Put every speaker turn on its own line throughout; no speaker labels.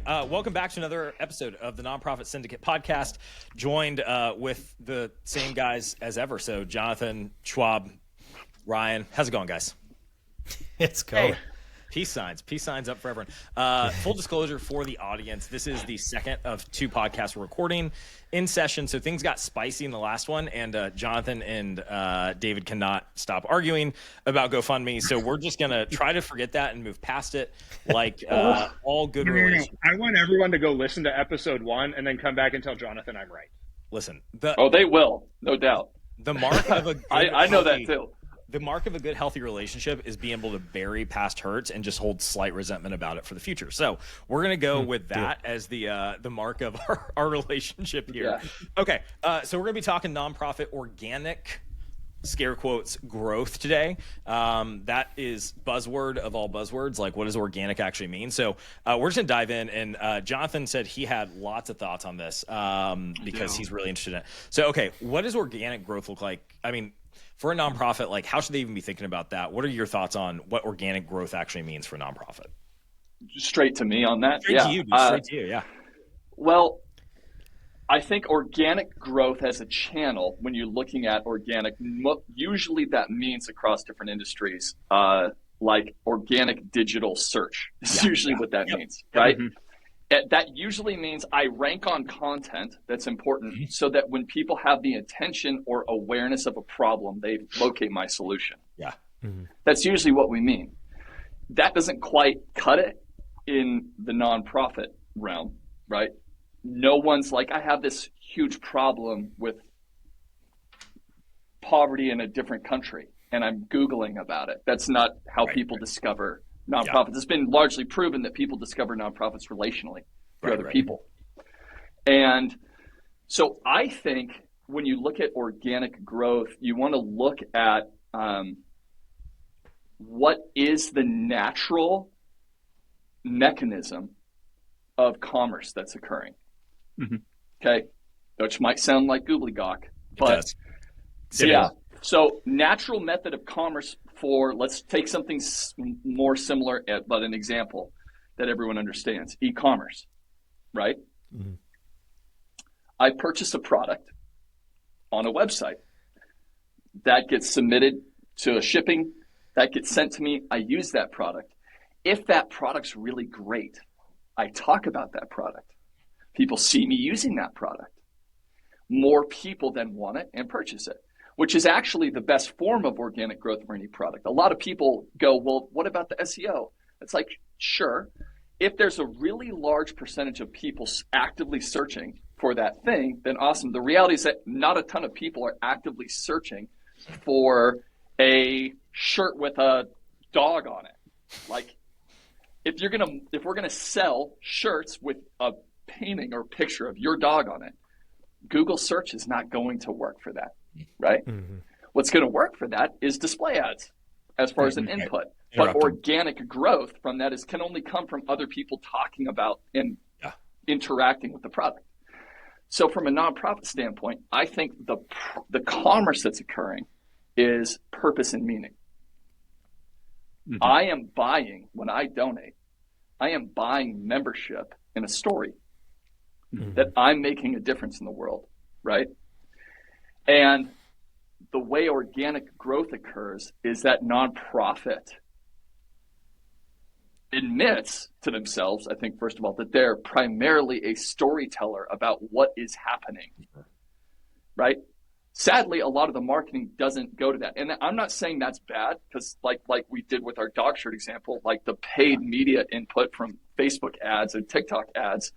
Welcome back to another episode of the Nonprofit Syndicate podcast, joined with the same guys as ever. So Jonathan, Schwab, Ryan. How's it going, guys?
It's going.
Hey. Peace signs up for everyone. Full disclosure for the audience, this is the second of two podcasts we're recording in session, so things got spicy in the last one, and Jonathan and David cannot stop arguing about GoFundMe, so we're just going to try to forget that and move past it like all good relationships.
I want everyone to go listen to episode 1 and then come back and tell Jonathan I'm right.
Listen.
They will, no doubt.
The mark of a
I know that too.
The mark of a good, healthy relationship is being able to bury past hurts and just hold slight resentment about it for the future. So we're going to go with that as the mark of our relationship here. Yeah. Okay, so we're going to be talking nonprofit organic, scare quotes, growth today. That is buzzword of all buzzwords. Like, what does organic actually mean? So we're just going to dive in. And Jonathan said he had lots of thoughts on this because he's really interested in it. So, okay, what does organic growth look like? I mean, for a nonprofit, like, how should they even be thinking about that? What are your thoughts on what organic growth actually means for a nonprofit?
Straight to me on that?
Straight to you, dude. Straight to you, yeah.
Well, I think organic growth as a channel, when you're looking at organic, usually that means across different industries, like organic digital search is usually what that means, right? Mm-hmm. That usually means I rank on content that's important so that when people have the attention or awareness of a problem, they locate my solution.
Yeah.
Mm-hmm. That's usually what we mean. That doesn't quite cut it in the nonprofit realm, right? No one's like, I have this huge problem with poverty in a different country, and I'm Googling about it. That's not how people discover nonprofits. It's been largely proven that people discover nonprofits relationally through other people. And so I think when you look at organic growth, you want to look at what is the natural mechanism of commerce that's occurring. Mm-hmm. Okay, which might sound like gobbledygook, but yeah. So natural method of commerce for, let's take something more similar, but an example that everyone understands, e-commerce, right? Mm-hmm. I purchase a product on a website that gets submitted to a shipping, that gets sent to me. I use that product. If that product's really great, I talk about that product. People see me using that product. More people then want it and purchase it, which is actually the best form of organic growth for any product. A lot of people go, well, what about the SEO? It's like, sure. If there's a really large percentage of people actively searching for that thing, then awesome. The reality is that not a ton of people are actively searching for a shirt with a dog on it. Like, if we're gonna sell shirts with a painting or picture of your dog on it, Google search is not going to work for that, right? Mm-hmm. What's going to work for that is display ads as far as an input. But organic growth from that can only come from other people talking about and interacting with the product. So from a nonprofit standpoint, I think the commerce that's occurring is purpose and meaning. Mm-hmm. I am buying, when I donate, I am buying membership in a story that I'm making a difference in the world, right? And the way organic growth occurs is that nonprofit admits to themselves, I think, first of all, that they're primarily a storyteller about what is happening, right? Sadly, a lot of the marketing doesn't go to that. And I'm not saying that's bad, because like we did with our dog shirt example, like the paid media input from Facebook ads and TikTok ads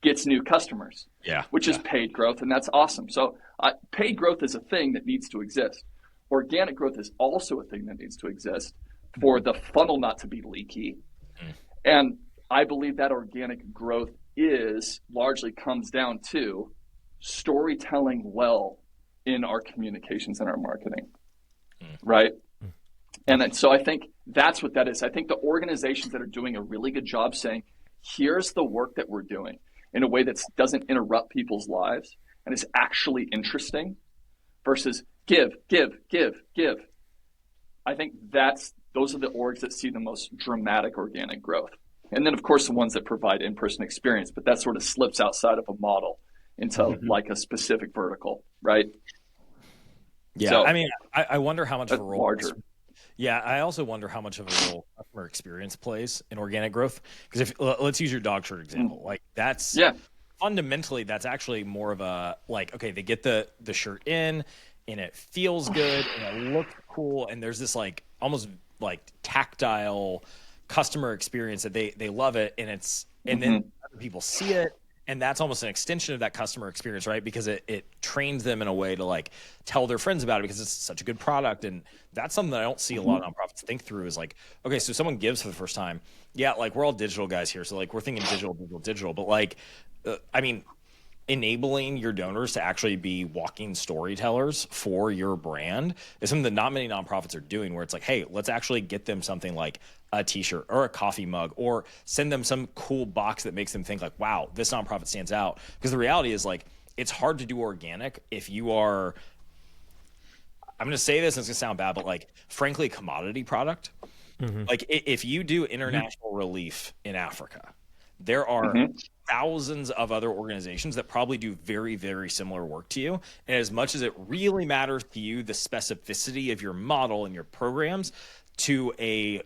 gets new customers, which is paid growth, and that's awesome. So paid growth is a thing that needs to exist. Organic growth is also a thing that needs to exist for the funnel not to be leaky. And I believe that organic growth largely comes down to storytelling well in our communications and our marketing, right? And then, so I think that's what that is. I think the organizations that are doing a really good job saying, here's the work that we're doing in a way that doesn't interrupt people's lives and is actually interesting versus give. I think those are the orgs that see the most dramatic organic growth. And then, of course, the ones that provide in-person experience, but that sort of slips outside of a model into like a specific vertical, right?
Yeah,
So,
I mean, I wonder how much of a role.
Larger.
Yeah, I also wonder how much of a role customer experience plays in organic growth. Because let's use your dog shirt example, like that's fundamentally that's actually more of a like, okay, they get the shirt in and it feels good and it looks cool and there's this like almost like tactile customer experience that they love it, and it's and then other people see it. And that's almost an extension of that customer experience, right? Because it trains them in a way to like tell their friends about it because it's such a good product. And that's something that I don't see a lot of nonprofits think through is like, okay, so someone gives for the first time. Yeah, like we're all digital guys here. So like we're thinking digital. But like, I mean, enabling your donors to actually be walking storytellers for your brand is something that not many nonprofits are doing, where it's like, hey, let's actually get them something like a t-shirt or a coffee mug, or send them some cool box that makes them think like, wow, this nonprofit stands out. Because the reality is like, it's hard to do organic if you are, I'm going to say this and it's going to sound bad, but like frankly, a commodity product. Like if you do international relief in Africa, there are thousands of other organizations that probably do very, very similar work to you. And as much as it really matters to you, the specificity of your model and your programs, to a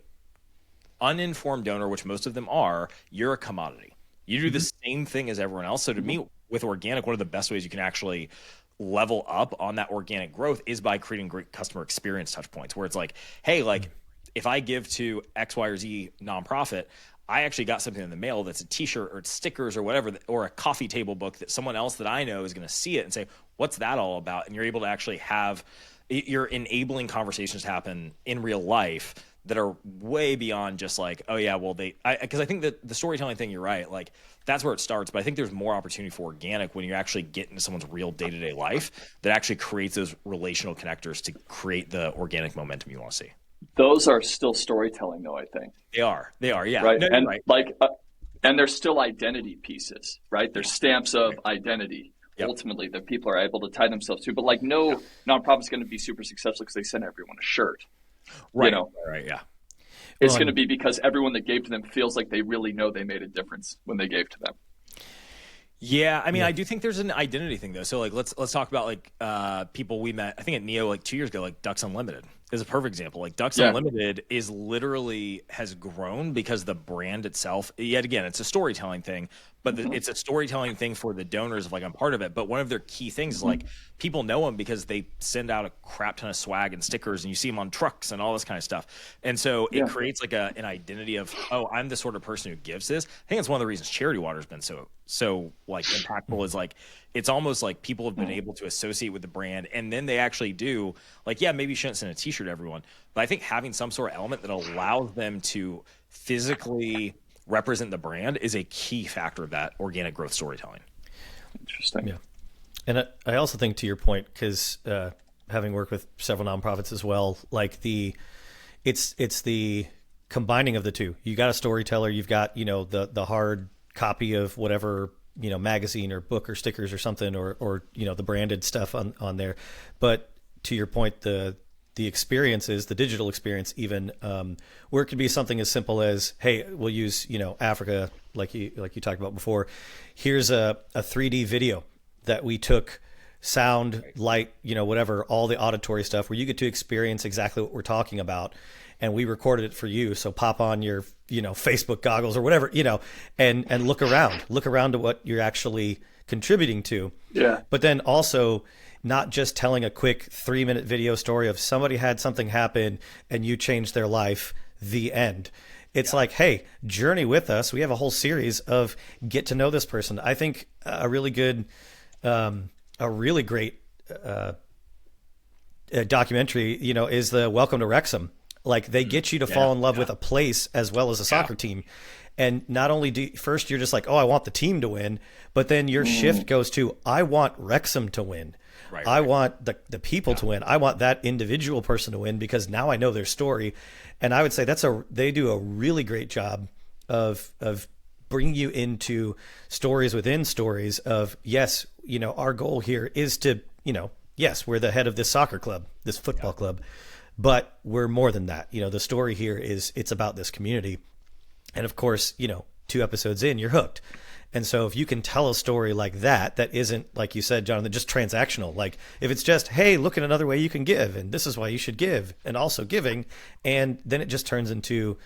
uninformed donor, which most of them are, you're a commodity. You do the same thing as everyone else. So to me, with organic, one of the best ways you can actually level up on that organic growth is by creating great customer experience touch points, where it's like, hey, like if I give to X, Y, or Z nonprofit, I actually got something in the mail that's a t-shirt or stickers or whatever, or a coffee table book that someone else that I know is going to see it and say, what's that all about? And you're able to actually have, you're enabling conversations to happen in real life that are way beyond just like, oh yeah, well because I think that the storytelling thing, you're right, like that's where it starts. But I think there's more opportunity for organic when you actually get into someone's real day-to-day life that actually creates those relational connectors to create the organic momentum you want to see.
Those are still storytelling, though, I think.
They are, yeah.
Right.
No,
and
right.
like, and they're still identity pieces, right? They're stamps of identity, ultimately, that people are able to tie themselves to. But like no nonprofit's going to be super successful because they send everyone a shirt.
Right.
You know?
Right. Yeah.
It's going to be because everyone that gave to them feels like they really know they made a difference when they gave to them.
Yeah, I mean, I do think there's an identity thing though. So like, let's talk about like people we met. I think at Neo like 2 years ago, like Ducks Unlimited is a perfect example. Like Ducks Unlimited is literally has grown because the brand itself. Yet again, it's a storytelling thing, but it's a storytelling thing for the donors. Like I'm part of it, but one of their key things is like people know them because they send out a crap ton of swag and stickers, and you see them on trucks and all this kind of stuff. And so it creates like an identity of, oh, I'm the sort of person who gives this. I think it's one of the reasons Charity Water has been so like impactful, is like it's almost like people have been able to associate with the brand, and then they actually do like, yeah, maybe you shouldn't send a t-shirt to everyone, but I think having some sort of element that allows them to physically represent the brand is a key factor of that organic growth storytelling.
Interesting.
Yeah. And I also think, to your point, because having worked with several nonprofits as well, like it's the combining of the two. You got a storyteller, you've got, the hard copy of whatever, magazine or book or stickers or something, or the branded stuff on there. But to your point, the experiences, the digital experience, even where it could be something as simple as, hey, we'll use, Africa, like you talked about before. Here's a 3D video that we took, sound, light, whatever, all the auditory stuff, where you get to experience exactly what we're talking about. And we recorded it for you. So pop on your, Facebook goggles or whatever, and look around to what you're actually contributing to.
Yeah.
But then also not just telling a quick 3-minute video story of somebody had something happen and you changed their life, the end. It's like, hey, journey with us. We have a whole series of get to know this person. I think a really good, a really great documentary, is the Welcome to Wrexham. Like they get you to fall in love with a place as well as a soccer team. And not only first you're just like, oh, I want the team to win, but then your shift goes to, I want Wrexham to win. I want the people to win. I want that individual person to win because now I know their story. And I would say they do a really great job of bringing you into stories within stories of, yes, our goal here is to, yes, we're the head of this soccer club, this football club, but we're more than that. The story here is it's about this community. And of course, 2 episodes in, you're hooked. And so if you can tell a story like that isn't, like you said, Jonathan, just transactional. Like if it's just, hey, look at another way you can give, and this is why you should give, and also giving. And then it just turns into,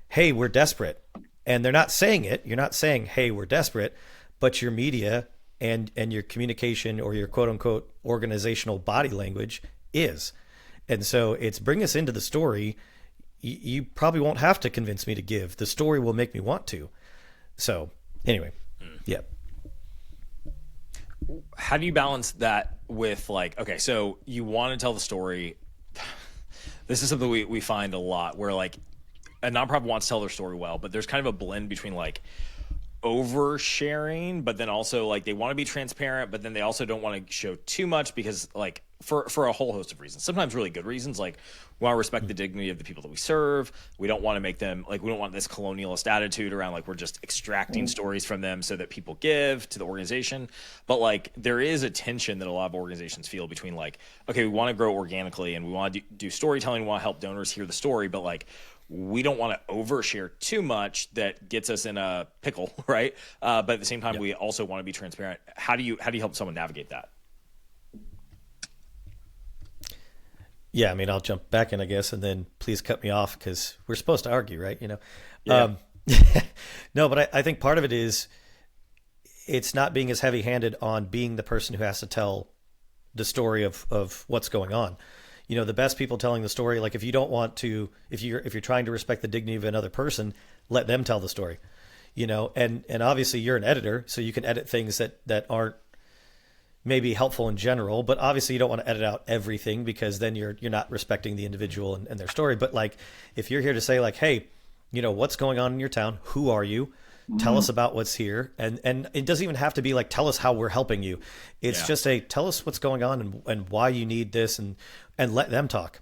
hey, we're desperate. And they're not saying it. You're not saying, hey, we're desperate, but your media and your communication or your quote unquote organizational body language is. And so it's bring us into the story. You probably won't have to convince me to give. The story will make me want to. So anyway. Yeah.
How do you balance that with like, okay, so you want to tell the story. This is something we find a lot where like a nonprofit wants to tell their story well, but there's kind of a blend between like oversharing, but then also like they want to be transparent, but then they also don't want to show too much because like for a whole host of reasons, sometimes really good reasons. Like we want to respect the dignity of the people that we serve. We don't want to make them like, we don't want this colonialist attitude around like we're just extracting stories from them so that people give to the organization. But like there is a tension that a lot of organizations feel between like, okay, we want to grow organically and we want to do storytelling, we want to help donors hear the story, but like we don't want to overshare too much that gets us in a pickle, right? But at the same time, we also want to be transparent. How do you help someone navigate that?
Yeah, I mean, I'll jump back in, I guess, and then please cut me off because we're supposed to argue, right?
Yeah.
No, but I think part of it is it's not being as heavy-handed on being the person who has to tell the story of what's going on. The best people telling the story, like if you don't want to, if you're trying to respect the dignity of another person, let them tell the story, and obviously you're an editor, so you can edit things that aren't maybe helpful in general, but obviously you don't want to edit out everything because then you're not respecting the individual and their story. But like, if you're here to say like, hey, what's going on in your town? Who are you? Tell us about what's here. And it doesn't even have to be like, tell us how we're helping you. It's just tell us what's going on and why you need this and let them talk.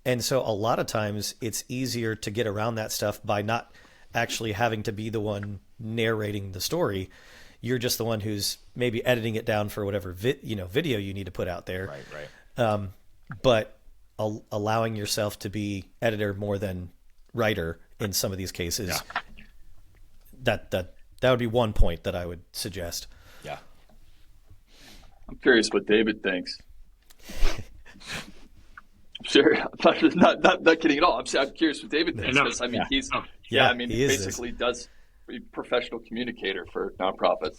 And so a lot of times it's easier to get around that stuff by not actually having to be the one narrating the story. You're just the one who's maybe editing it down for whatever video you need to put out there.
Right.
But allowing yourself to be editor more than writer in some of these cases. Yeah. That would be one point that I would suggest.
Yeah.
I'm curious what David thinks. I'm sure, not kidding at all. I'm curious what David thinks. Because, I mean, he basically does a professional communicator for nonprofits.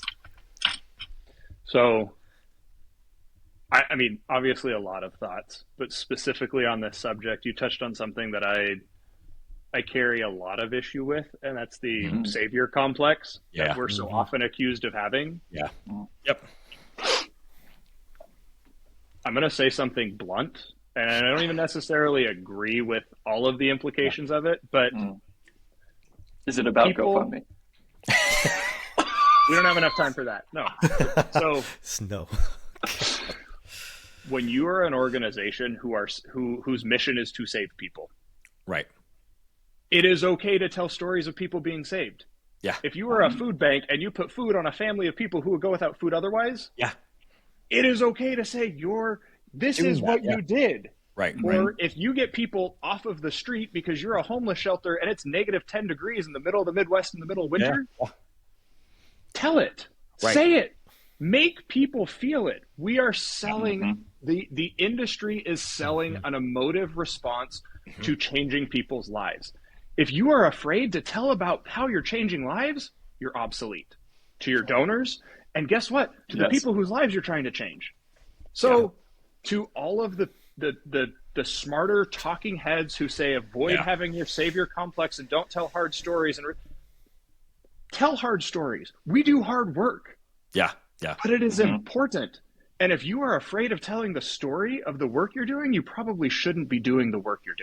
So, I mean, obviously a lot of thoughts, but specifically on this subject, you touched on something that I carry a lot of issue with, and that's the savior complex that we're so often accused of having.
Yeah.
Yep. I'm going to say something blunt, and I don't even necessarily agree with all of the implications of it, but
is it about GoFundMe?
We don't have enough time for that. No. So
no.
When you are an organization whose mission is to save people,
right?
It is okay to tell stories of people being saved.
Yeah.
If you are a food bank and you put food on a family of people who would go without food otherwise, it is okay to say this is what you did.
Right.
Or if you get people off of the street because you're a homeless shelter and it's negative 10 degrees in the middle of the Midwest in the middle of winter, tell it. Right. Say it. Make people feel it. We are selling, the industry is selling an emotive response to changing people's lives. If you are afraid to tell about how you're changing lives, you're obsolete to your donors. And guess what? To the people whose lives you're trying to change. So to all of the smarter talking heads who say avoid having your savior complex and don't tell hard stories, and tell hard stories. We do hard work.
Yeah.
But it is important. And if you are afraid of telling the story of the work you're doing, you probably shouldn't be doing the work you're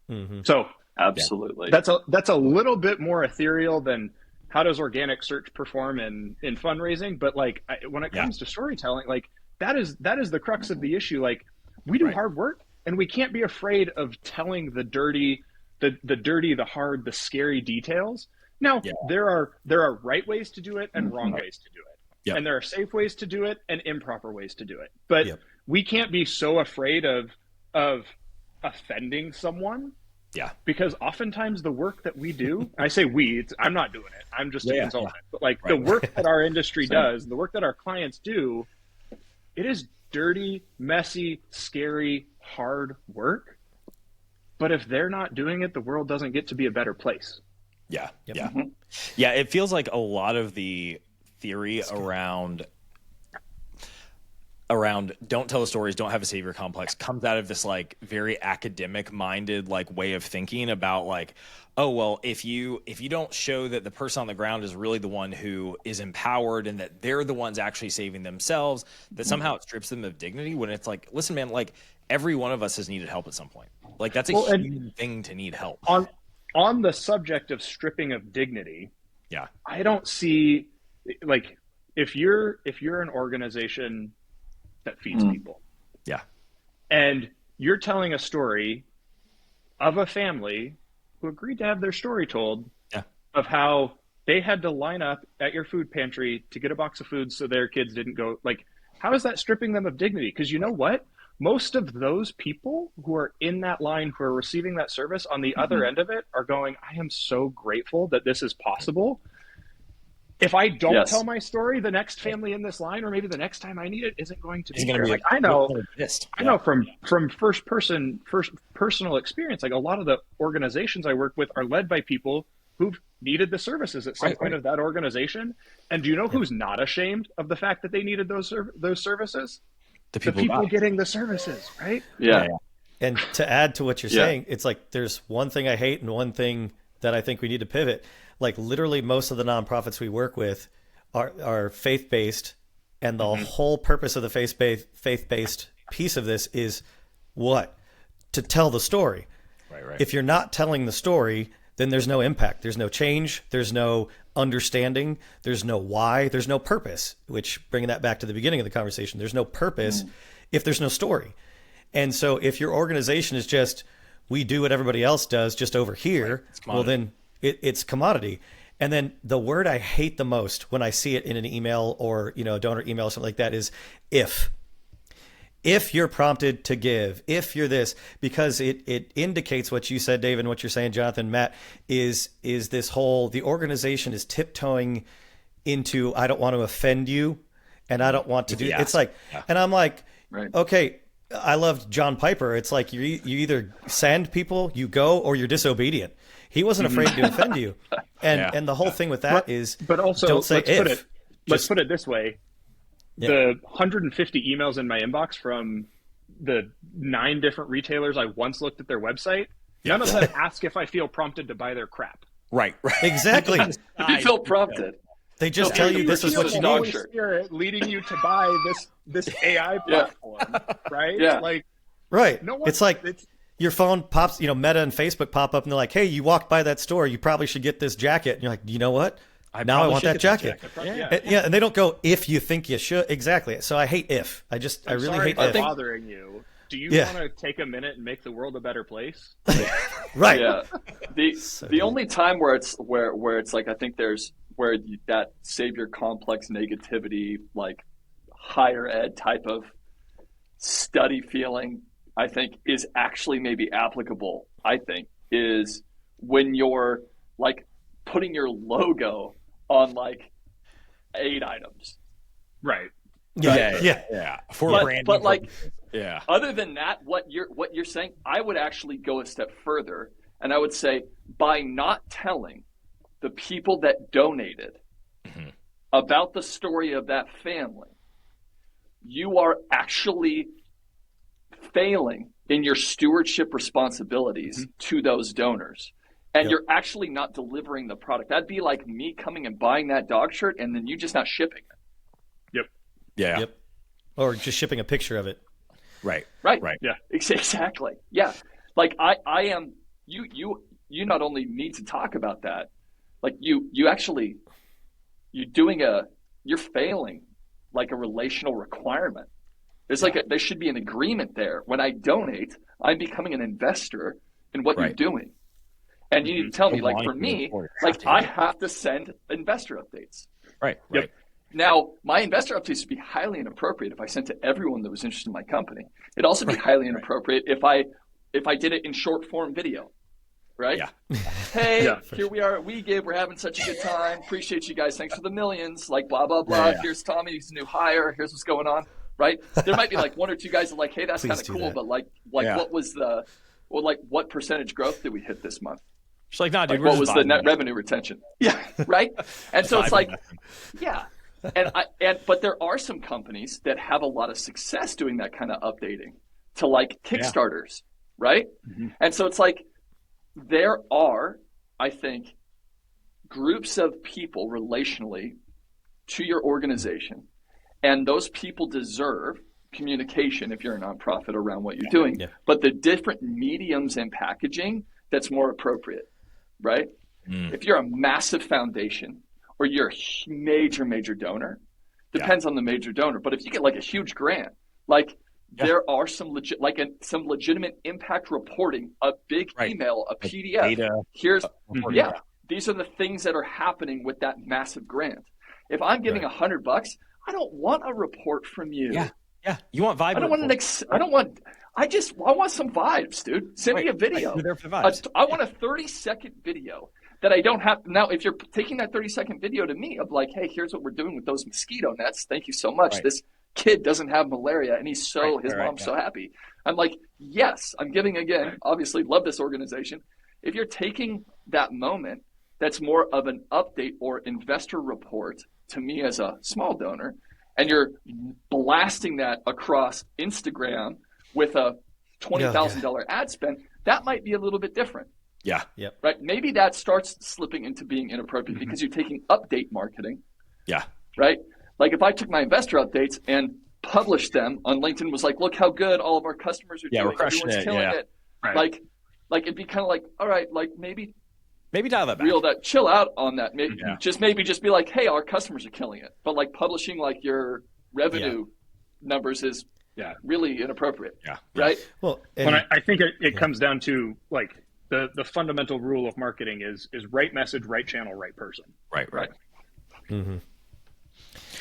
doing. So
absolutely,
that's a little bit more ethereal than how does organic search perform in fundraising. But like when it comes to storytelling, like that is the crux of the issue. Like we do hard work, and we can't be afraid of telling the dirty, the hard, the scary details. Now there are right ways to do it and wrong ways to do it. Yep. And there are safe ways to do it and improper ways to do it. But we can't be so afraid of offending someone
Yeah.
Because oftentimes the work that we do, I say we, I'm not doing it. I'm just a consultant. But like the work that our industry does, the work that our clients do, it is dirty, messy, scary, hard work. But if they're not doing it, the world doesn't get to be a better place.
Yeah. Yeah. Yeah. It feels like a lot of the theory around don't tell the stories, don't have a savior complex comes out of this like very academic minded like way of thinking about like, oh, well, if you don't show that the person on the ground is really the one who is empowered and that they're the ones actually saving themselves, that somehow it strips them of dignity, when it's like, listen, man, like every one of us has needed help at some point. Like that's a huge thing to need help.
On the subject of stripping of dignity,
yeah,
I don't see like if you're an organization that feeds people.
Yeah.
And you're telling a story of a family who agreed to have their story told of how they had to line up at your food pantry to get a box of food so their kids didn't go. Like, how is that stripping them of dignity? Because you know what? Most of those people who are in that line, who are receiving that service on the other end of it are going, I am so grateful that this is possible. If I don't tell my story, the next family in this line, or maybe the next time I need it, isn't going to be there. Like I know from first personal experience, like a lot of the organizations I work with are led by people who've needed the services at some point of that organization. And do you know who's not ashamed of the fact that they needed those services? The people getting the services, right?
Yeah.
And to add to what you're saying, it's like there's one thing I hate and one thing that I think we need to pivot. Like literally most of the nonprofits we work with are faith-based, and the whole purpose of the faith-based piece of this is what? To tell the story.
Right.
If you're not telling the story, then there's no impact. There's no change. There's no understanding. There's no why. There's no purpose, which bringing that back to the beginning of the conversation, there's no purpose if there's no story. And so if your organization is just, we do what everybody else does just over here, well, then it's commodity. And then the word I hate the most when I see it in an email or, a donor email or something like that is if you're prompted to give, if you're this, because it indicates what you said, Dave, and what you're saying, Jonathan, Matt, is this whole, the organization is tiptoeing into, I don't want to offend you and I don't want to do, it's like, and I'm like, okay, I loved John Piper. It's like you either send people, you go, or you're disobedient. He wasn't afraid to offend you. And the whole thing with that is,
but also
don't say
let's put it this way. The 150 emails in my inbox from the 9 different retailers I once looked at their website, none of them ask if I feel prompted to buy their crap.
Right.
Exactly.
If you feel prompted.
They just tell you this is what you
need. Spirit leading you to buy this AI platform, right?
Yeah.
Like,
no one, it's like your phone pops, Meta and Facebook pop up and they're like, hey, you walked by that store, you probably should get this jacket. And you're like, you know what? Now I want that jacket. And they don't go, if you think you should. Exactly. So I hate if. I really hate if.
Bothering you. Do you want to take a minute and make the world a better place?
Right.
Yeah. The only time where it's like, I think there's where that savior complex negativity, like higher ed type of study feeling, I think is actually maybe applicable, is when you're like putting your logo on like 8 items.
Right.
Yeah.
For branding.
But like, other than that, what you're saying, I would actually go a step further, and I would say by not telling the people that donated about the story of that family, you are actually failing in your stewardship responsibilities to those donors. And you're actually not delivering the product. That'd be like me coming and buying that dog shirt and then you just not shipping it.
Yep. Or just shipping a picture of it.
Right.
Yeah. Exactly. Yeah. Like I am, you not only need to talk about that, like you're failing like a relational requirement. There's there should be an agreement there. When I donate, I'm becoming an investor in what you're doing. And you need to tell me, like for me, like I have to send investor updates.
Right.
Now, my investor updates would be highly inappropriate if I sent to everyone that was interested in my company. It'd also be highly inappropriate if I did it in short form video. right?
Yeah.
Hey, here we are at WeGive. We're having such a good time. Appreciate you guys. Thanks for the millions. Like, blah, blah, blah. Yeah. Here's Tommy. He's a new hire. Here's what's going on, right? There might be like one or two guys that are like, hey, that's kind of cool. That. But like what was what percentage growth did we hit this month?
She's like, nah, dude,
like, what was the net revenue retention? Yeah, right? And so it's like, yeah. But there are some companies that have a lot of success doing that kind of updating to like Kickstarters, right? Mm-hmm. And so it's like, there are, I think, groups of people relationally to your organization, and those people deserve communication if you're a nonprofit around what you're doing, but the different mediums and packaging that's more appropriate, right? If you're a massive foundation or you're a major donor, depends on the major donor, but if you get like a huge grant, like there are some legitimate impact reporting, a big email, a PDF. Data. Here's these are the things that are happening with that massive grant. If I'm giving $100, I don't want a report from you.
Yeah. You want vibe?
I want some vibes, dude. Send me a video.
There for vibes.
I want a 30-second video that I don't have. Now, if you're taking that 30-second video to me of like, hey, here's what we're doing with those mosquito nets. Thank you so much. This kid doesn't have malaria and his mom's so happy. I'm like, yes, I'm giving again. Obviously, love this organization. If you're taking that moment, that's more of an update or investor report to me as a small donor, and you're blasting that across Instagram with a $20,000 ad spend, that might be a little bit different.
Yeah.
Yep.
Right. Maybe that starts slipping into being inappropriate because you're taking update marketing.
Yeah.
Right. Like if I took my investor updates and published them on LinkedIn, was like, look how good all of our customers are doing.
We're crushing
Everyone's killing it.
Right.
Like it'd be kind of like, all right, like maybe
dial that back.
Chill out on that. Maybe just be like, hey, our customers are killing it. But like publishing like your revenue numbers is really inappropriate.
Yeah.
Right.
Well, I think it comes down to like the fundamental rule of marketing is right message, right channel, right person.
Right.
Mm-hmm.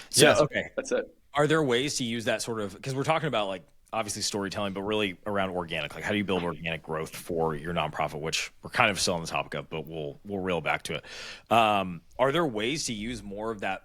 So
that's it.
Are there ways to use that sort of, because we're talking about like obviously storytelling, but really around organic, like how do you build organic growth for your nonprofit, which we're kind of still on the topic of, but we'll reel back to it. Are there ways to use more of that?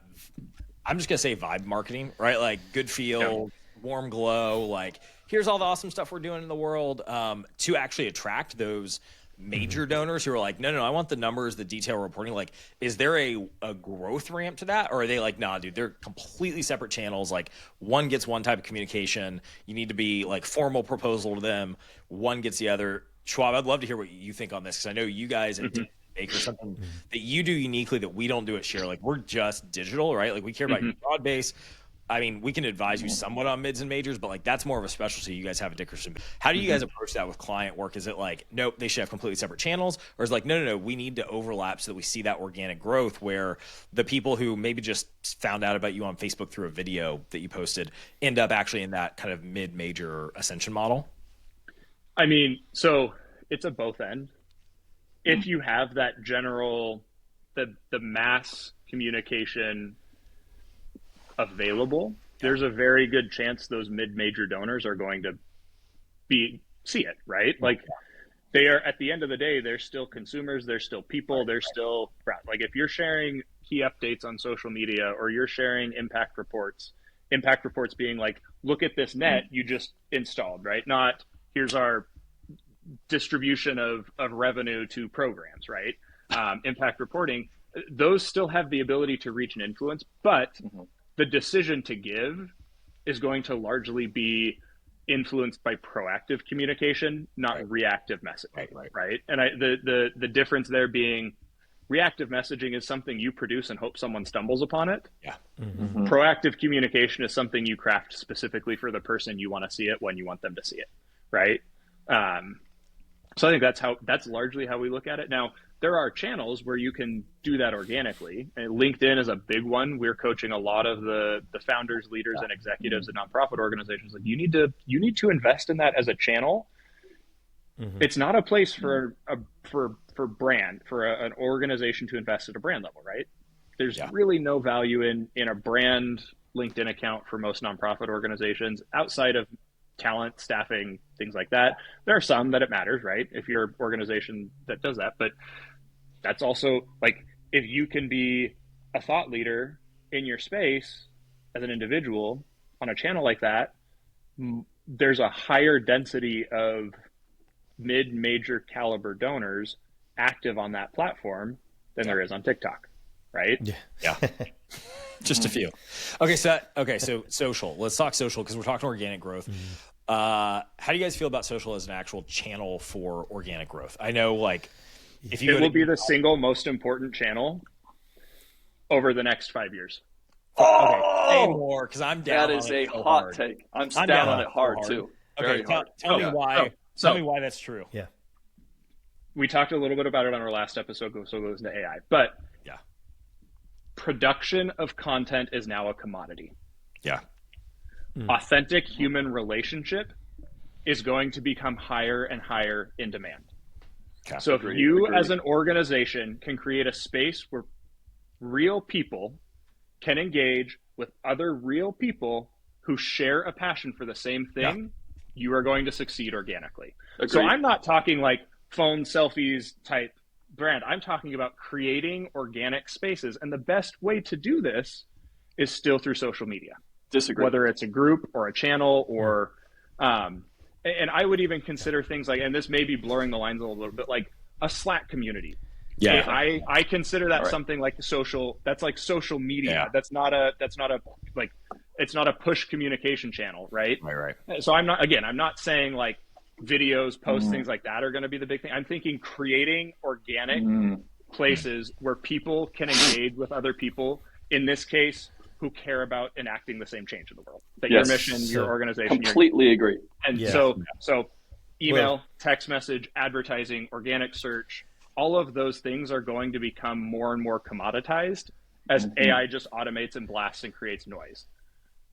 I'm just going to say vibe marketing, right? Like good feel, warm glow, like here's all the awesome stuff we're doing in the world, to actually attract those major donors who are like, no, I want the numbers, the detail reporting. Like, is there a growth ramp to that? Or are they like, nah, dude, they're completely separate channels. Like one gets one type of communication. You need to be like formal proposal to them. One gets the other. Schwab, I'd love to hear what you think on this, because I know you guys at Baker, something that you do uniquely that we don't do at Share. Like we're just digital, right? Like we care about your broad base. I mean, we can advise you somewhat on mids and majors, but like that's more of a specialty you guys have at Dickerson. How do you guys approach that with client work? Is it like, nope, they should have completely separate channels? Or is it like, no, we need to overlap so that we see that organic growth where the people who maybe just found out about you on Facebook through a video that you posted end up actually in that kind of mid-major ascension model?
I mean, so it's a both end. If you have that general, the mass communication available, there's a very good chance those mid-major donors are going to see it, right? Like they are, at the end of the day, they're still consumers, they're still people, they're still, like if you're sharing key updates on social media or you're sharing impact reports being like, look at this net you just installed, right? Not here's our distribution of revenue to programs, right? Impact reporting, those still have the ability to reach and influence, but the decision to give is going to largely be influenced by proactive communication, not reactive messaging, right? And the difference there being reactive messaging is something you produce and hope someone stumbles upon it.
Yeah.
Proactive communication is something you craft specifically for the person you want to see it when you want them to see it, right? So I think that's largely how we look at it. Now, there are channels where you can do that organically. And LinkedIn is a big one. We're coaching a lot of the founders, leaders, and executives at nonprofit organizations. Like you need to invest in that as a channel. It's not a place for an organization to invest at a brand level, right? There's really no value in a brand LinkedIn account for most nonprofit organizations outside of talent, staffing, things like that. There are some that it matters, right? If you're an organization that does that, but that's also like, if you can be a thought leader in your space as an individual on a channel like that, there's a higher density of mid-major caliber donors active on that platform than there is on TikTok, right?
Yeah. Just a few. Okay, so social. Let's talk social, because we're talking organic growth. How do you guys feel about social as an actual channel for organic growth? I know, like, if you
it will be the single most important channel over the next 5 years.
Okay, say more, because I'm down.
That is
on it
a
so
hot
hard.
take. I'm down on it hard too.
Okay, tell me why. Tell me why that's true.
Yeah.
We talked a little bit about it on our last episode, so it goes into AI. But
yeah,
production of content is now a commodity.
Yeah.
Authentic human relationship is going to become higher and higher in demand.
Okay.
So if you as an organization can create a space where real people can engage with other real people who share a passion for the same thing, you are going to succeed organically. Agreed. So I'm not talking like phone selfies type brand. I'm talking about creating organic spaces. And the best way to do this is still through social media.
Disagree.
Whether it's a group or a channel or, and I would even consider things like, and this may be blurring the lines a little bit, like a Slack community.
Yeah.
I consider that something like social, that's like social media. Yeah. That's not a like, it's not a push communication channel, right?
Right.
So I'm not saying like videos, posts, things like that are going to be the big thing. I'm thinking creating organic places where people can engage with other people, in this case, who care about enacting the same change in the world. That your mission, your organization.
Completely agree.
And so email, text message, advertising, organic search, all of those things are going to become more and more commoditized as AI just automates and blasts and creates noise.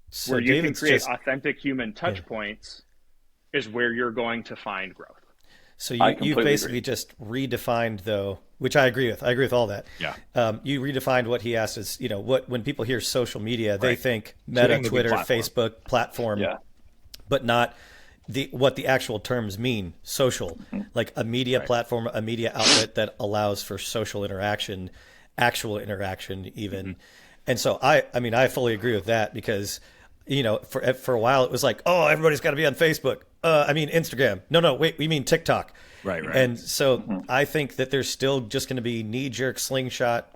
So where you can create authentic human touch points is where you're going to find growth.
So you basically just redefined, though, which I agree with. I agree with all that.
Yeah.
You redefined what he asked is, when people hear social media, they think Meta, Twitter, Facebook, platform, but not what the actual terms mean. Social, like a media platform, a media outlet that allows for social interaction, actual interaction even. And so I fully agree with that, because for a while it was like, oh, everybody's got to be on Facebook. Instagram. No, wait, we mean TikTok.
Right.
And so I think that there's still just going to be knee-jerk slingshot,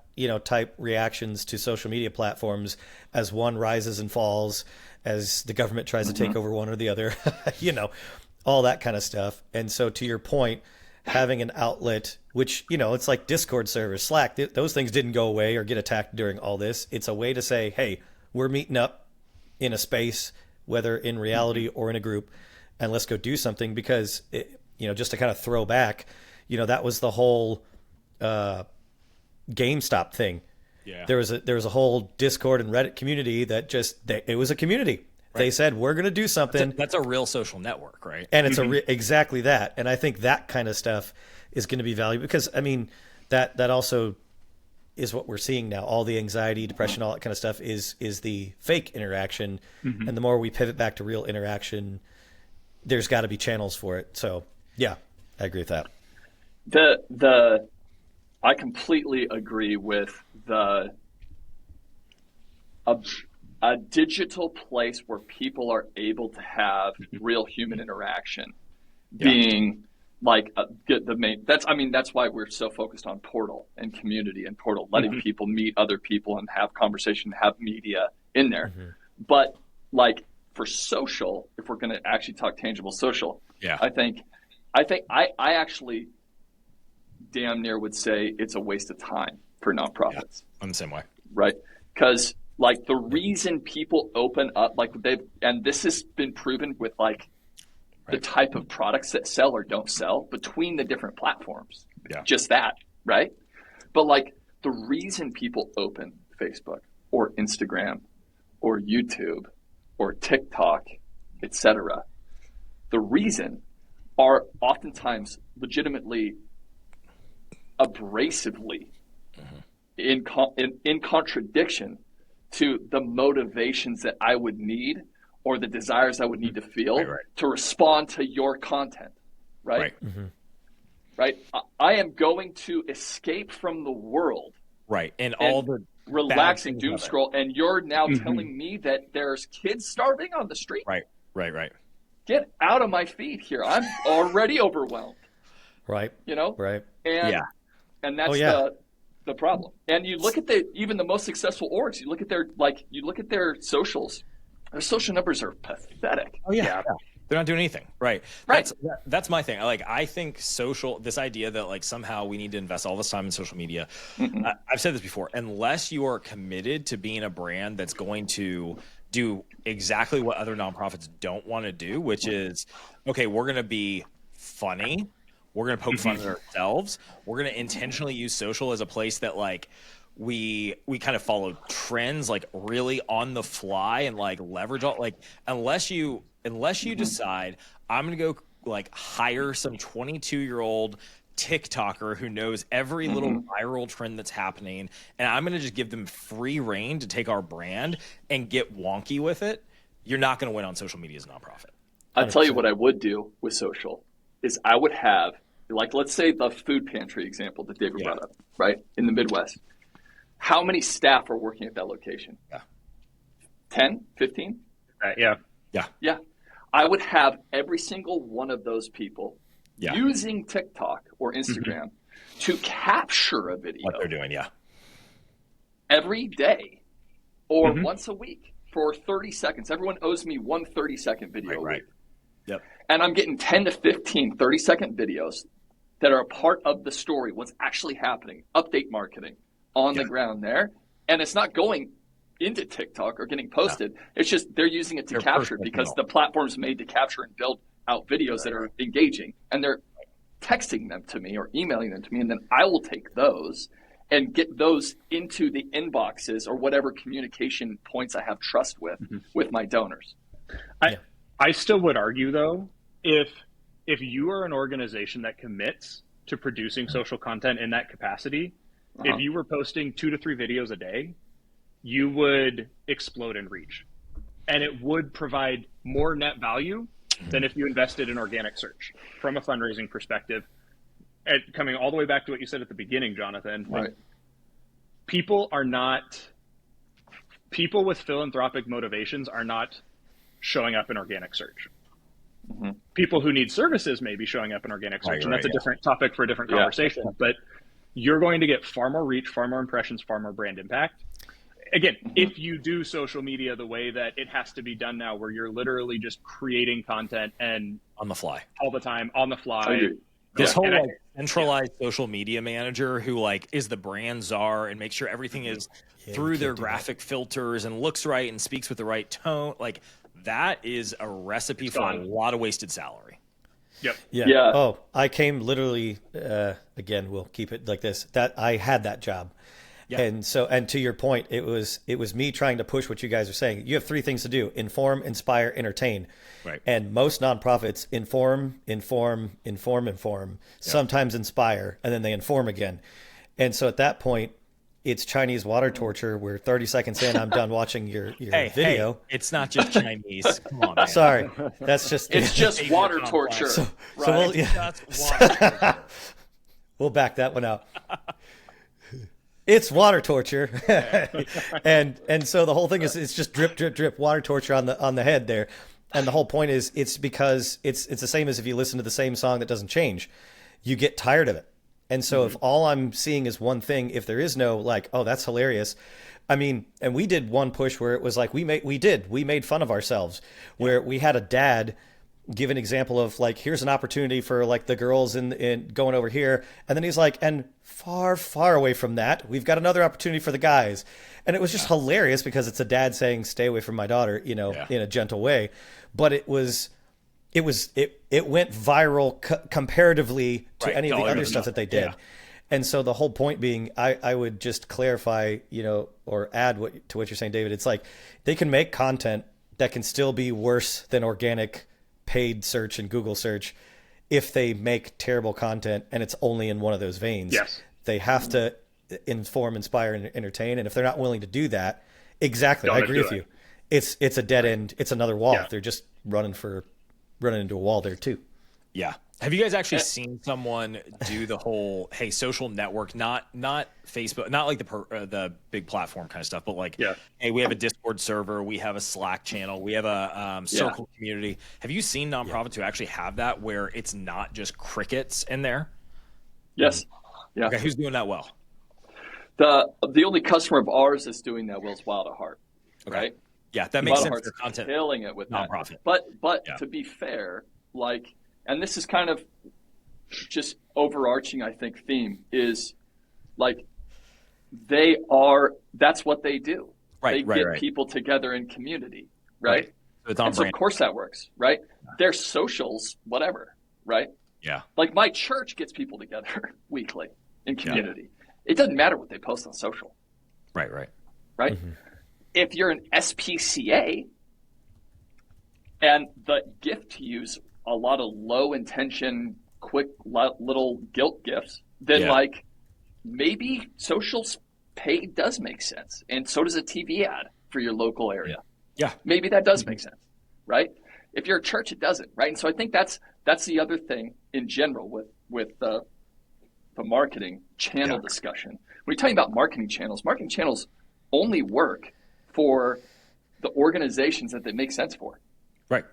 type reactions to social media platforms as one rises and falls, as the government tries to take over one or the other, all that kind of stuff. And so to your point, having an outlet, which, it's like Discord servers, Slack, those things didn't go away or get attacked during all this. It's a way to say, hey, we're meeting up in a space, whether in reality or in a group, and let's go do something. Because just to kind of throw back, that was the whole GameStop thing. Yeah. There was a whole Discord and Reddit community that it was a community. Right. They said, we're going to do something.
That's a real social network, right?
And it's exactly that. And I think that kind of stuff is going to be valuable, because that also is what we're seeing now. All the anxiety, depression, all that kind of stuff is the fake interaction. And the more we pivot back to real interaction, there's got to be channels for it. So yeah, I agree with that.
I completely agree with a digital place where people are able to have real human interaction being like the main. That's why we're so focused on Portal and community and Portal, letting people meet other people and have conversation, have media in there. But like for social, if we're going to actually talk tangible social, I actually damn near would say it's a waste of time for nonprofits.
I'm the same way.
Right? Because like the reason people open up, like and this has been proven with like the type of products that sell or don't sell between the different platforms. Yeah. Just that, right? But like the reason people open Facebook or Instagram or YouTube or TikTok, etc., the reason are oftentimes legitimately abrasively in contradiction to the motivations that I would need or the desires I would need to feel to respond to your content, right? Right. I am going to escape from the world,
and all the
relaxing doom scroll, and you're now telling me that there's kids starving on the street.
Right.
Get out of my feed here. I'm already overwhelmed.
Right.
You know.
Right.
And that's the problem. And you look at even the most successful orgs. You look at their socials. Their social numbers are pathetic.
Oh yeah. They're not doing anything. Right. That's my thing. I think this idea that somehow we need to invest all this time in social media. I've said this before, unless you are committed to being a brand that's going to do exactly what other nonprofits don't want to do, which is, okay, we're going to be funny. We're going to poke fun at ourselves. We're going to intentionally use social as a place that we kind of follow trends, really on the fly and leverage all, unless you decide I'm going to go hire some 22-year-old TikToker who knows every little viral trend that's happening, and I'm going to just give them free reign to take our brand and get wonky with it, you're not going to win on social media as a nonprofit.
100%. I'll tell you what I would do with social is I would have, let's say the food pantry example that David brought up, right, in the Midwest. How many staff are working at that location? 10, 15? Yeah. I would have every single one of those people using TikTok or Instagram to capture a video.
What they're doing,
every day or once a week for 30 seconds. Everyone owes me one 30-second video.
Right. Yep.
And I'm getting 10 to 15 30-second videos that are a part of the story, what's actually happening, update marketing on the ground there. And it's not going into TikTok or getting posted. It's just they're using it to capture because the platform's made to capture and build out videos that are engaging. And they're texting them to me or emailing them to me. And then I will take those and get those into the inboxes or whatever communication points I have trust with my donors.
I still would argue, though, if you are an organization that commits to producing social content in that capacity, if you were posting 2 to 3 videos a day, you would explode in reach. And it would provide more net value than if you invested in organic search from a fundraising perspective. And coming all the way back to what you said at the beginning, Jonathan, people with philanthropic motivations are not showing up in organic search. People who need services may be showing up in organic search, and that's a different topic for a different conversation. But you're going to get far more reach, far more impressions, far more brand impact. Again, if you do social media the way that it has to be done now, where you're literally just creating content and
on the fly
all the time, on the fly.
This whole centralized social media manager who is the brand czar and makes sure everything is through their graphic filters and looks right and speaks with the right tone, that is a recipe for a lot of wasted salary.
Yeah. Oh, I came literally, again, we'll keep it like this, that I had that job. And so, and to your point, it was me trying to push what you guys are saying. You have 3 things to do: inform, inspire, entertain.
Right.
And most nonprofits inform, sometimes inspire, and then they inform again. And so at that point, it's Chinese water torture where 30 seconds in, I'm done watching your video.
Hey, it's not just Chinese. Come on, man.
Sorry. That's just...
It's just water torture.
So we'll back that one out. It's water torture. and so the whole thing is it's just drip, drip, drip, water torture on the head there. And the whole point is it's because it's the same as if you listen to the same song that doesn't change. You get tired of it. And so if all I'm seeing is one thing, if there is no oh, that's hilarious. I mean, and we did one push where it was we made fun of ourselves, where we had a dad give an example of here's an opportunity for the girls in going over here. And then he's and far, far away from that, we've got another opportunity for the guys. And it was just hilarious because it's a dad saying, stay away from my daughter, in a gentle way. But it went viral comparatively to any of the other stuff that they did. And so the whole point being, I would just clarify, or add to what you're saying, David. It's they can make content that can still be worse than organic paid search and Google search if they make terrible content and it's only in one of those veins.
Yes.
They have to inform, inspire, and entertain. And if they're not willing to do that, exactly, I agree with you. it's a dead end. It's another wall.
Yeah.
They're just running into a wall there too.
Yeah. Have you guys actually seen someone do the whole, hey, social network, not Facebook, not like the big platform kind of stuff, but like, hey, we have a Discord server, we have a Slack channel, we have a circle community. Have you seen nonprofits who actually have that where it's not just crickets in there?
Yes. Yeah.
Okay, who's doing that well?
The only customer of ours that's doing that well is Wild at Heart. Okay. Right?
Yeah, that makes sense for content.
Killing it with
nonprofit.
But to be fair, like, and this is kind of just overarching, I think, theme is like that's what they do. They get people together in community, right? So it's on brand. So of course that works, right? Their socials, whatever, right?
Yeah.
Like my church gets people together weekly in community. Yeah. It doesn't matter what they post on social.
Right.
Mm-hmm. If you're an SPCA and the gift to use a lot of low intention, quick little guilt gifts, then like maybe social pay does make sense. And so does a TV ad for your local area.
Yeah.
Maybe that does make sense, right? If you're a church, it doesn't, right? And so I think that's the other thing in general with the marketing channel discussion. When you're talking about marketing channels only work for the organizations that they make sense for.
Right.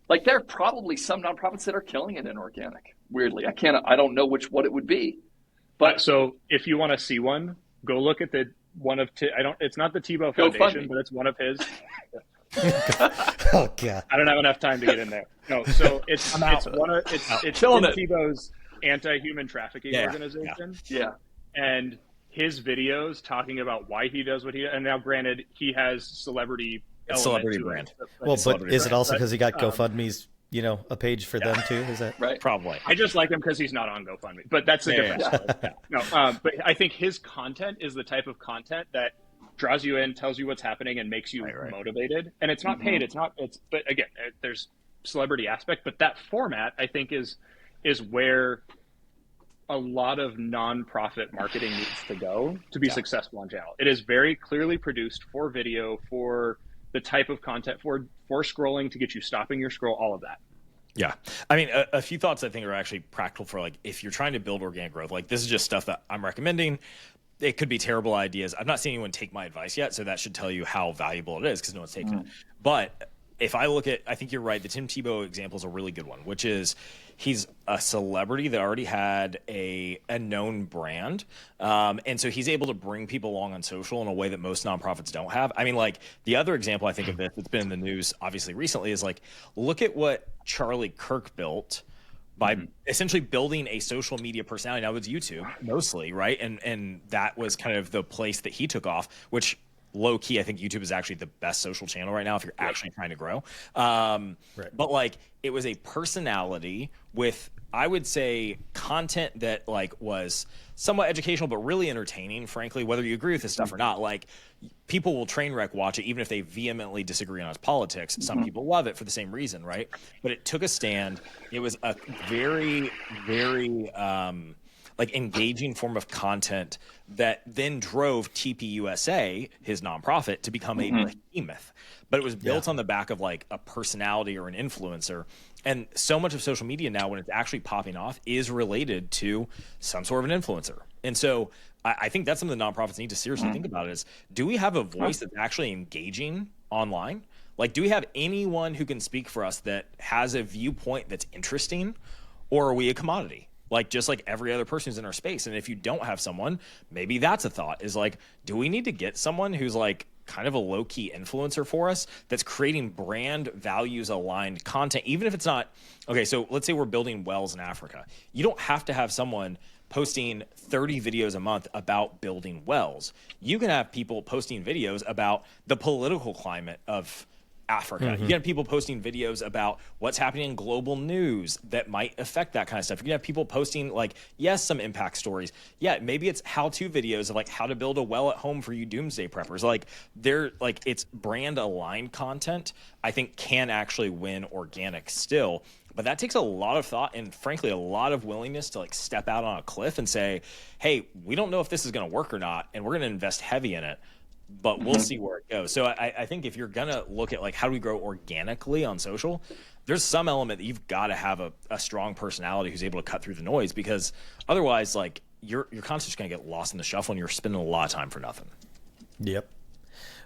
Like there are probably some nonprofits that are killing it in organic. Weirdly, I don't know what it would be. But
so if you want to see one, go look at it's not the Tebow Foundation, but it's one of his.
Oh God!
I don't have enough time to get in there. No, so it's Tim Tebow's anti-human trafficking organization.
Yeah.
And his videos talking about why he does what he does. And now granted, he has celebrity
brand.
Well, but is it also because he got GoFundMe's, a page for them too? Is that
right?
Probably.
I just like him because he's not on GoFundMe, but that's a different story. No, but I think his content is the type of content that draws you in, tells you what's happening, and makes you motivated. And it's not paid. But again, there's celebrity aspect, but that format I think is where a lot of nonprofit marketing needs to go to be successful on channel. It is very clearly produced for video, for the type of content, for scrolling to get you stopping your scroll, all of that.
Yeah. I mean, a few thoughts I think are actually practical for like, if you're trying to build organic growth, like this is just stuff that I'm recommending. It could be terrible ideas. I've not seen anyone take my advice yet, so that should tell you how valuable it is because no one's taken it. But if I look at, I think you're right, the Tim Tebow example is a really good one, which is he's a celebrity that already had a known brand. And so he's able to bring people along on social in a way that most nonprofits don't have. I mean, like the other example I think of this that's been in the news obviously recently is like, look at what Charlie Kirk built by essentially building a social media personality. Now it's YouTube mostly, right? And that was kind of the place that he took off, which low key, I think YouTube is actually the best social channel right now if you're actually trying to grow. But like it was a personality with, I would say, content that like was somewhat educational, but really entertaining, frankly, whether you agree with this stuff or not. Like people will train wreck watch it, even if they vehemently disagree on its politics. Some people love it for the same reason, right? But it took a stand. It was a very, very like engaging form of content that then drove TPUSA, his nonprofit, to become a behemoth. But it was built on the back of like a personality or an influencer. And so much of social media now, when it's actually popping off, is related to some sort of an influencer. And so I think that's something the nonprofits need to seriously think about is, do we have a voice that's actually engaging online? Like, do we have anyone who can speak for us that has a viewpoint that's interesting, or are we a commodity? Like, just like every other person who's in our space. And if you don't have someone, maybe that's a thought, is like, do we need to get someone who's like kind of a low-key influencer for us that's creating brand values aligned content, even if it's not, okay, so let's say we're building wells in Africa. You don't have to have someone posting 30 videos a month about building wells. You can have people posting videos about the political climate of Africa. You can have people posting videos about what's happening in global news that might affect that kind of stuff. You can have people posting like, yes, some impact stories. Yeah, maybe it's how-to videos of like how to build a well at home for you doomsday preppers. Like they're like, it's brand aligned content, I think can actually win organic still. But that takes a lot of thought and frankly, a lot of willingness to like step out on a cliff and say, hey, we don't know if this is going to work or not, and we're going to invest heavy in it. but we'll see where it goes. So I think if you're going to look at like, how do we grow organically on social, there's some element that you've got to have a strong personality who's able to cut through the noise, because otherwise, like, your content's going to get lost in the shuffle and you're spending a lot of time for nothing.
Yep.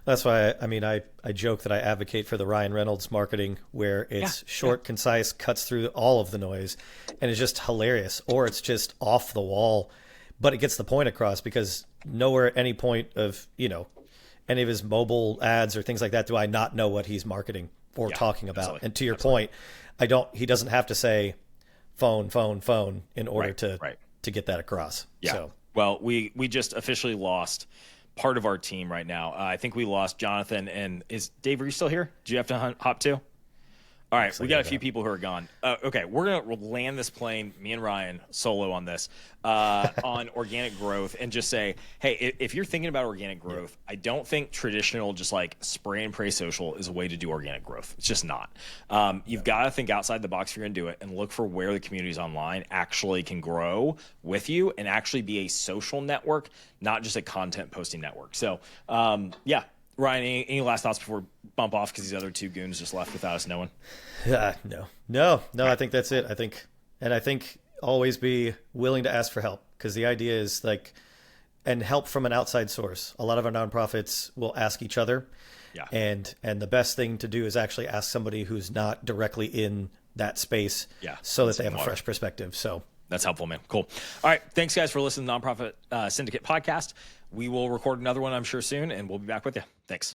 That's why, I joke that I advocate for the Ryan Reynolds marketing, where it's short, concise, cuts through all of the noise, and it's just hilarious, or it's just off the wall, but it gets the point across, because nowhere at any point of, any of his mobile ads or things like that do I not know what he's marketing or talking about. Absolutely. And to your point, he doesn't have to say phone in order to get that across.
Yeah. So. Well, we just officially lost part of our team right now. I think we lost Jonathan, and Dave, are you still here? Do you have to hop too? All right, we got a few people who are gone. Okay, we're going to land this plane, me and Ryan, solo on this, on organic growth, and just say, hey, if you're thinking about organic growth, I don't think traditional just like spray and pray social is a way to do organic growth. It's just not. You've got to think outside the box if you're going to do it, and look for where the communities online actually can grow with you and actually be a social network, not just a content posting network. So, Ryan, any last thoughts before we bump off, because these other two goons just left without us knowing?
No. I think that's it. I think always be willing to ask for help, because the idea is and help from an outside source. A lot of our nonprofits will ask each other. Yeah. And the best thing to do is actually ask somebody who's not directly in that space, so that they have a fresh perspective. So
that's helpful, man. Cool. All right. Thanks, guys, for listening to the Nonprofit Syndicate podcast. We will record another one, I'm sure, soon, and we'll be back with you. Thanks.